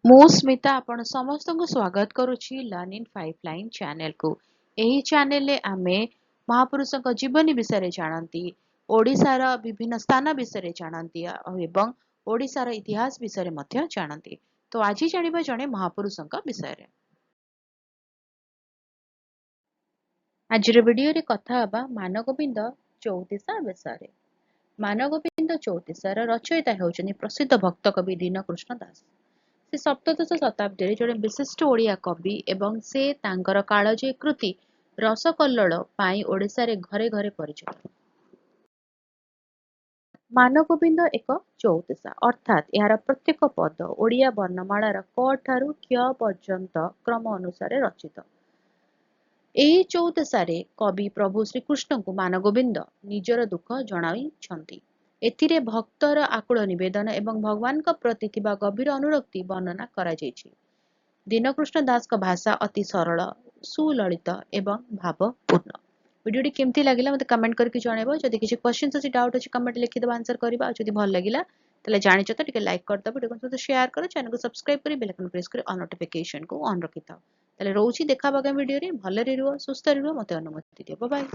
ମୁଁ ସ୍ମିତା ଆପଣ ସମସ୍ତଙ୍କୁ ସ୍ୱାଗତ କରୁଛି ଲର୍ନ ଇନ୍ 5 ଲାଇନ୍ ଚ୍ୟାନେଲକୁ। ଏହି ଚ୍ୟାନେଲରେ ଆମେ ମହାପୁରୁଷଙ୍କ ଜୀବନୀ ବିଷୟରେ ଜାଣନ୍ତି, ଓଡ଼ିଶାର ବିଭିନ୍ନ ସ୍ଥାନ ବିଷୟରେ ଜାଣନ୍ତି ଏବଂ ଓଡ଼ିଶାର ଇତିହାସ ବିଷୟରେ ମଧ୍ୟ ଜାଣନ୍ତି। ତ ଆଜି ଜାଣିବା ଜଣେ ମହାପୁରୁଷଙ୍କ ବିଷୟରେ। ଆଜିର ଭିଡିଓରେ କଥା ହେବା ମାନଗୋବିନ୍ଦ ଚୌତିସା ବିଷୟରେ। ମାନଗୋବିନ୍ଦ ଚୌତିସାର ରଚୟିତା ହେଉଛନ୍ତି ପ୍ରସିଦ୍ଧ ଭକ୍ତ କବି ଦୀନକୃଷ୍ଣ ଦାସ। ସେ ସପ୍ତଦଶ ଶତାବ୍ଦୀରେ ଜଣେ ବିଶିଷ୍ଟ ଓଡ଼ିଆ କବି ଏବଂ ସେ ତାଙ୍କର କାଳଜୟୀ କୃତି ରସକଲ୍ଲୋଳ ପାଇଁ ଓଡ଼ିଶାରେ ଘରେ ଘରେ ପରିଚିତ। ମାନଗୋବିନ୍ଦ ଏକ ଚୌତିସା ଅର୍ଥାତ୍ ଏହାର ପ୍ରତ୍ୟେକ ପଦ ଓଡ଼ିଆ ବର୍ଣ୍ଣମାଳାର କ ଠାରୁ କ୍ଷ ପର୍ଯ୍ୟନ୍ତ କ୍ରମ ଅନୁସାରେ ରଚିତ। ଏହି ଚୌତିସାରେ କବି ପ୍ରଭୁ ଶ୍ରୀକୃଷ୍ଣଙ୍କୁ ମାନଗୋବିନ୍ଦ ନିଜର ଦୁଃଖ ଜଣାଇଛନ୍ତି। ଏଥିରେ ଭକ୍ତର ଆକୁଳ ନିବେଦନ ଏବଂ ଭଗବାନଙ୍କ ପ୍ରତି ଥିବା ଗଭୀର ଅନୁରକ୍ତି ବର୍ଣ୍ଣନା କରାଯାଇଛି। ଦୀନକୃଷ୍ଣ ଦାସଙ୍କ ଭାଷା ଅତି ସରଳ, ସୁଲଳିତ ଏବଂ ଭାବପୂର୍ଣ୍ଣ। ଭିଡିଓଟି କେମିତି ଲାଗିଲା ମୋତେ କମେଣ୍ଟ କରିକି ଜଣାଇବ। ଯଦି କିଛି କ୍ୱେଶ୍ଚିନ୍ସ ଅଛି, ଡାଉଟ୍ ଅଛି, କମେଣ୍ଟ ଲେଖିଦେବା, ଆନ୍ସର କରିବା। ଆଉ ଯଦି ଭଲ ଲାଗିଲା ତାହେଲେ ଜାଣିଛ ତ ଟିକେ ଲାଇକ୍ କରିଦେବ, ଭିଡିଓକୁ ସହିତ ସେୟାର କର, ଚ୍ୟାନେଲକୁ ସବସ୍କ୍ରାଇବ କରି ବେଲ୍ ଆଇକନ୍ ପ୍ରେସ୍ କରି ଅଲ୍ ନୋଟିଫିକେସନକୁ ଅନ୍ ରଖିଥାଅ। ତାହେଲେ ରହୁଛି ଦେଖା ହବା ଆଗାମୀ ଭିଡିଓରେ। ଭଲରେ ରୁହ, ସୁସ୍ଥରେ ରୁହ, ମୋତେ ଅନୁମତି ଦିଅ। Bye bye.